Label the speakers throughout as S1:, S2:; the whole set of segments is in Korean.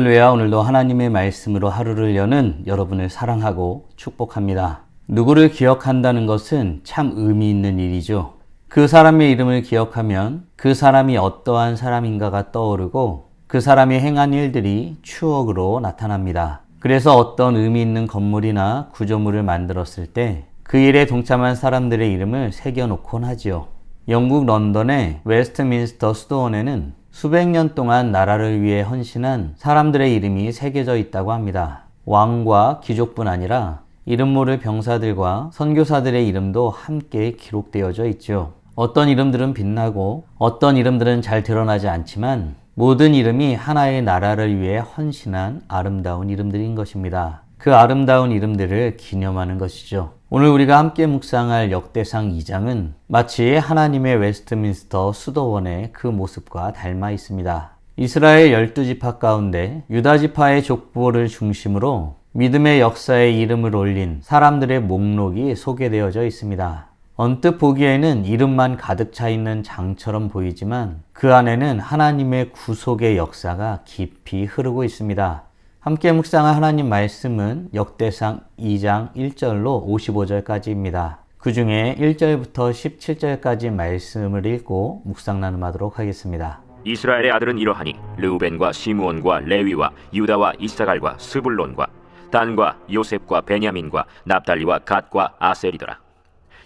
S1: 할렐루야. 오늘도 하나님의 말씀으로 하루를 여는 여러분을 사랑하고 축복합니다. 누구를 기억한다는 것은 참 의미 있는 일이죠. 그 사람의 이름을 기억하면 그 사람이 어떠한 사람인가가 떠오르고 그 사람이 행한 일들이 추억으로 나타납니다. 그래서 어떤 의미 있는 건물이나 구조물을 만들었을 때 그 일에 동참한 사람들의 이름을 새겨놓곤 하지요. 영국 런던의 웨스트민스터 수도원에는 수백 년 동안 나라를 위해 헌신한 사람들의 이름이 새겨져 있다고 합니다. 왕과 귀족뿐 아니라 이름 모를 병사들과 선교사들의 이름도 함께 기록되어져 있죠. 어떤 이름들은 빛나고 어떤 이름들은 잘 드러나지 않지만 모든 이름이 하나의 나라를 위해 헌신한 아름다운 이름들인 것입니다. 그 아름다운 이름들을 기념하는 것이죠. 오늘 우리가 함께 묵상할 역대상 2장은 마치 하나님의 웨스트민스터 수도원의 그 모습과 닮아 있습니다. 이스라엘 12지파 가운데 유다지파의 족보를 중심으로 믿음의 역사에 이름을 올린 사람들의 목록이 소개되어져 있습니다. 언뜻 보기에는 이름만 가득 차 있는 장처럼 보이지만 그 안에는 하나님의 구속의 역사가 깊이 흐르고 있습니다. 함께 묵상한 하나님 말씀은 역대상 2장 1절로 55절까지입니다. 그 중에 1절부터 17절까지 말씀을 읽고 묵상 나눔하도록 하겠습니다.
S2: 이스라엘의 아들은 이러하니 르우벤과 시므온과 레위와 유다와 이사갈과 스불론과 단과 요셉과 베냐민과 납달리와 갓과 아셀이더라.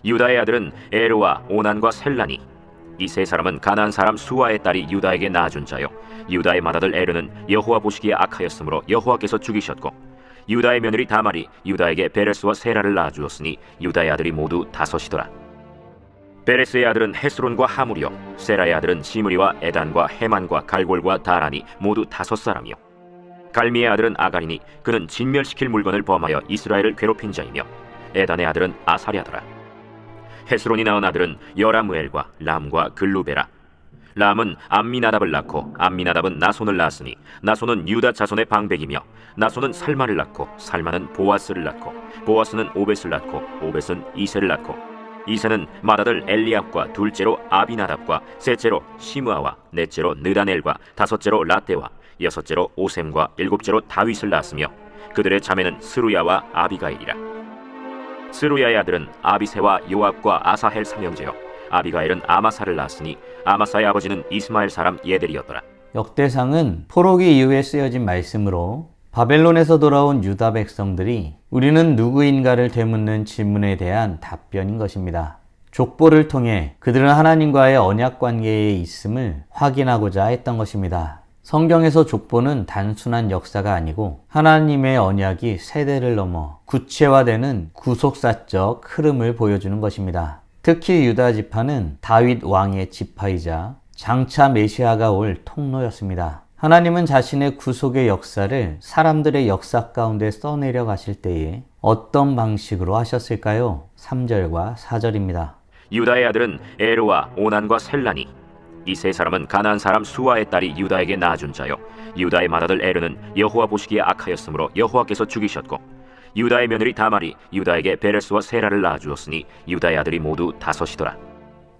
S2: 유다의 아들은 에르와 오난과 셀라니. 이 세 사람은 가나안 사람 수아의 딸이 유다에게 낳아준 자요, 유다의 맏아들 에르는 여호와 보시기에 악하였으므로 여호와께서 죽이셨고, 유다의 며느리 다말이 유다에게 베레스와 세라를 낳아주었으니 유다의 아들이 모두 5이더라. 베레스의 아들은 헤스론과 하물이요, 세라의 아들은 시므리와 에단과 헤만과 갈골과 다란이 모두 5사람이요. 갈미의 아들은 아갈이니 그는 진멸시킬 물건을 범하여 이스라엘을 괴롭힌 자이며, 에단의 아들은 아사랴더라. 헤스론이 낳은 아들은 여라무엘과 람과 글루베라. 람은 암미나답을 낳고 암미나답은 나손을 낳았으니 나손은 유다 자손의 방백이며, 나손은 살마를 낳고 살마는 보아스를 낳고 보아스는 오벳을 낳고 오벳은 이세를 낳고, 이세는 맏아들 엘리압과 둘째로 아비나답과 셋째로 시므아와 넷째로 느다넬과 다섯째로 라떼와 여섯째로 오셈과 일곱째로 다윗을 낳았으며, 그들의 자매는 스루야와 아비가일이라. 스루야의 아들은 아비세와 요압과 아사헬 삼형제요, 아비가일은 아마사를 낳았으니 아마사의 아버지는 이스마엘 사람 예델이었더라.
S1: 역대상은 포로기 이후에 쓰여진 말씀으로 바벨론에서 돌아온 유다 백성들이 우리는 누구인가를 되묻는 질문에 대한 답변인 것입니다. 족보를 통해 그들은 하나님과의 언약 관계에 있음을 확인하고자 했던 것입니다. 성경에서 족보는 단순한 역사가 아니고 하나님의 언약이 세대를 넘어 구체화되는 구속사적 흐름을 보여주는 것입니다. 특히 유다 지파는 다윗 왕의 지파이자 장차 메시아가 올 통로였습니다. 하나님은 자신의 구속의 역사를 사람들의 역사 가운데 써내려 가실 때에 어떤 방식으로 하셨을까요? 3절과 4절입니다.
S2: 유다의 아들은 에르와 오난과 셀라니. 이 세 사람은 가나안 사람 수아의 딸이 유다에게 낳아준 자요, 유다의 맏아들 에르는 여호와 보시기에 악하였으므로 여호와께서 죽이셨고, 유다의 며느리 다말이 유다에게 베레스와 세라를 낳아주었으니 유다의 아들이 모두 5이더라.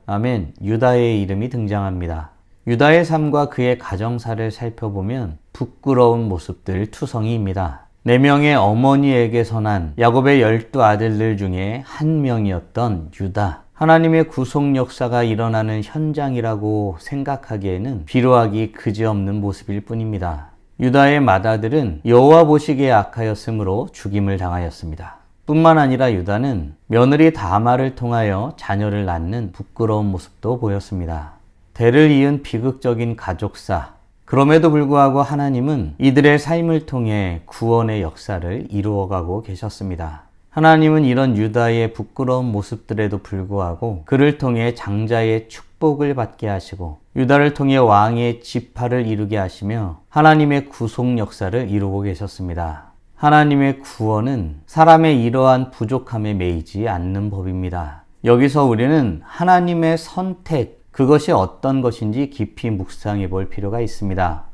S1: 아멘. 유다의 이름이 등장합니다. 유다의 삶과 그의 가정사를 살펴보면 부끄러운 모습들 투성이입니다. 4명의 어머니에게서 난 야곱의 12아들들 중에 한 명이었던 유다. 하나님의 구속 역사가 일어나는 현장이라고 생각하기에는 비루하기 그지없는 모습일 뿐입니다. 유다의 맏아들은 여호와 보시기에 악하였으므로 죽임을 당하였습니다. 뿐만 아니라 유다는 며느리 다말을 통하여 자녀를 낳는 부끄러운 모습도 보였습니다. 대를 이은 비극적인 가족사. 그럼에도 불구하고 하나님은 이들의 삶을 통해 구원의 역사를 이루어가고 계셨습니다. 하나님은 이런 유다의 부끄러운 모습들에도 불구하고 그를 통해 장자의 축복을 받게 하시고 유다를 통해 왕의 지파를 이루게 하시며 하나님의 구속 역사를 이루고 계셨습니다. 하나님의 구원은 사람의 이러한 부족함에 매이지 않는 법입니다. 여기서 우리는 하나님의 선택, 그것이 어떤 것인지 깊이 묵상해 볼 필요가 있습니다.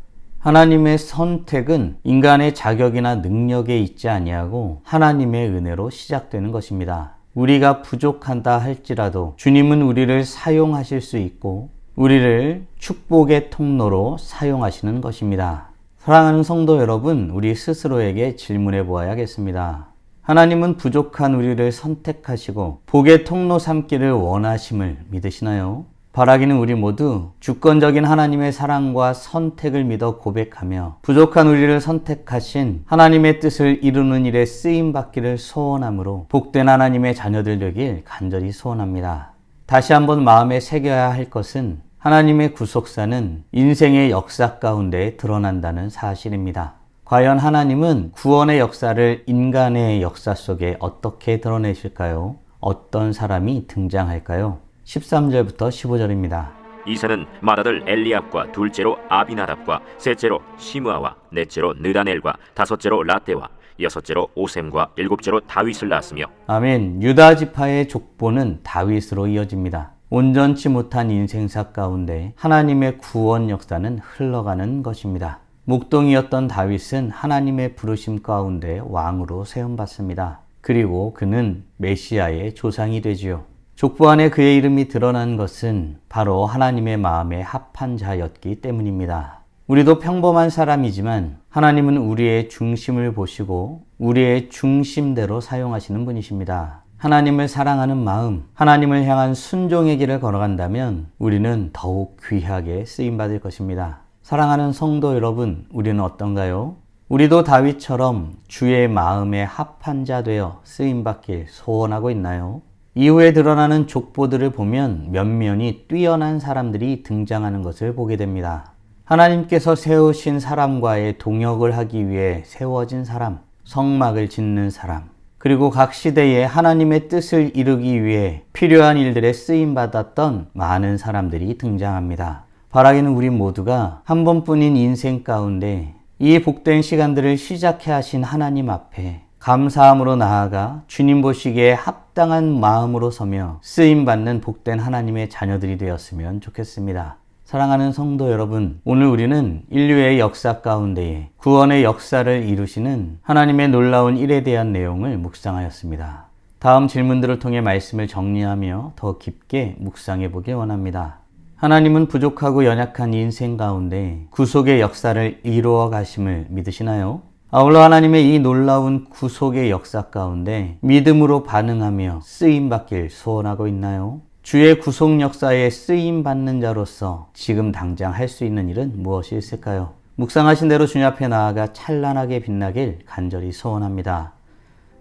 S1: 하나님의 선택은 인간의 자격이나 능력에 있지 아니하고 하나님의 은혜로 시작되는 것입니다. 우리가 부족한다 할지라도 주님은 우리를 사용하실 수 있고 우리를 축복의 통로로 사용하시는 것입니다. 사랑하는 성도 여러분, 우리 스스로에게 질문해 보아야겠습니다. 하나님은 부족한 우리를 선택하시고 복의 통로 삼기를 원하심을 믿으시나요? 바라기는 우리 모두 주권적인 하나님의 사랑과 선택을 믿어 고백하며 부족한 우리를 선택하신 하나님의 뜻을 이루는 일에 쓰임받기를 소원하므로 복된 하나님의 자녀들 되길 간절히 소원합니다. 다시 한번 마음에 새겨야 할 것은 하나님의 구속사는 인생의 역사 가운데 드러난다는 사실입니다. 과연 하나님은 구원의 역사를 인간의 역사 속에 어떻게 드러내실까요? 어떤 사람이 등장할까요? 13절부터 15절입니다.
S2: 이사는 맏아들 엘리압과 둘째로 아비나답과 셋째로 시므아와 넷째로 느다넬과 다섯째로 라떼와 여섯째로 오셈과 일곱째로 다윗을 낳았으며
S1: 아멘. 유다 지파의 족보는 다윗으로 이어집니다. 온전치 못한 인생사 가운데 하나님의 구원 역사는 흘러가는 것입니다. 목동이었던 다윗은 하나님의 부르심 가운데 왕으로 세움받습니다. 그리고 그는 메시아의 조상이 되지요. 족보 안에 그의 이름이 드러난 것은 바로 하나님의 마음에 합한 자였기 때문입니다. 우리도 평범한 사람이지만 하나님은 우리의 중심을 보시고 우리의 중심대로 사용하시는 분이십니다. 하나님을 사랑하는 마음, 하나님을 향한 순종의 길을 걸어간다면 우리는 더욱 귀하게 쓰임받을 것입니다. 사랑하는 성도 여러분, 우리는 어떤가요? 우리도 다윗처럼 주의 마음에 합한 자 되어 쓰임받길 소원하고 있나요? 이후에 드러나는 족보들을 보면 면면이 뛰어난 사람들이 등장하는 것을 보게 됩니다. 하나님께서 세우신 사람과의 동역을 하기 위해 세워진 사람, 성막을 짓는 사람, 그리고 각 시대에 하나님의 뜻을 이루기 위해 필요한 일들에 쓰임받았던 많은 사람들이 등장합니다. 바라기는 우리 모두가 한 번뿐인 인생 가운데 이 복된 시간들을 시작해 하신 하나님 앞에 감사함으로 나아가 주님 보시기에 합당한 마음으로 서며 쓰임받는 복된 하나님의 자녀들이 되었으면 좋겠습니다. 사랑하는 성도 여러분, 오늘 우리는 인류의 역사 가운데에 구원의 역사를 이루시는 하나님의 놀라운 일에 대한 내용을 묵상하였습니다. 다음 질문들을 통해 말씀을 정리하며 더 깊게 묵상해 보길 원합니다. 하나님은 부족하고 연약한 인생 가운데 구속의 역사를 이루어 가심을 믿으시나요? 아울러 하나님의 이 놀라운 구속의 역사 가운데 믿음으로 반응하며 쓰임받길 소원하고 있나요? 주의 구속 역사에 쓰임받는 자로서 지금 당장 할 수 있는 일은 무엇이 있을까요? 묵상하신 대로 주님 앞에 나아가 찬란하게 빛나길 간절히 소원합니다.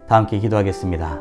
S1: 다 함께 기도하겠습니다.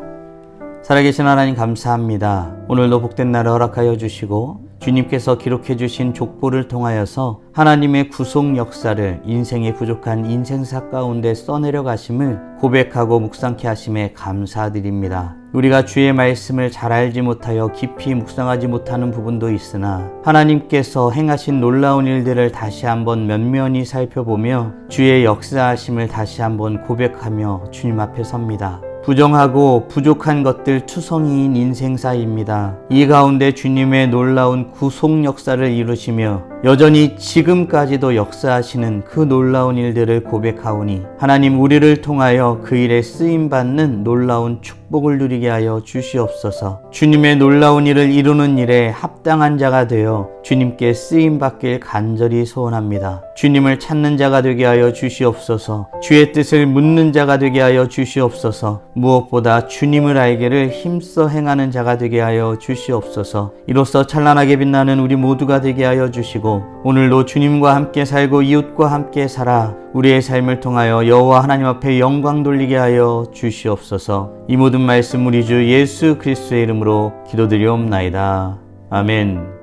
S1: 살아계신 하나님 감사합니다. 오늘도 복된 날을 허락하여 주시고 주님께서 기록해 주신 족보를 통하여서 하나님의 구속 역사를 인생의 부족한 인생사 가운데 써내려 가심을 고백하고 묵상케 하심에 감사드립니다. 우리가 주의 말씀을 잘 알지 못하여 깊이 묵상하지 못하는 부분도 있으나 하나님께서 행하신 놀라운 일들을 다시 한번 면면히 살펴보며 주의 역사하심을 다시 한번 고백하며 주님 앞에 섭니다. 부정하고 부족한 것들 투성이인 인생사입니다. 이 가운데 주님의 놀라운 구속 역사를 이루시며 여전히 지금까지도 역사하시는 그 놀라운 일들을 고백하오니 하나님 우리를 통하여 그 일에 쓰임받는 놀라운 축복을 누리게 하여 주시옵소서. 주님의 놀라운 일을 이루는 일에 합당한 자가 되어 주님께 쓰임받길 간절히 소원합니다. 주님을 찾는 자가 되게 하여 주시옵소서. 주의 뜻을 묻는 자가 되게 하여 주시옵소서. 무엇보다 주님을 알기를 힘써 행하는 자가 되게 하여 주시옵소서. 이로써 찬란하게 빛나는 우리 모두가 되게 하여 주시고 오늘도 주님과 함께 살고 이웃과 함께 살아 우리의 삶을 통하여 여호와 하나님 앞에 영광 돌리게 하여 주시옵소서. 이 모든 말씀 우리 주 예수 그리스도의 이름으로 기도드리옵나이다. 아멘.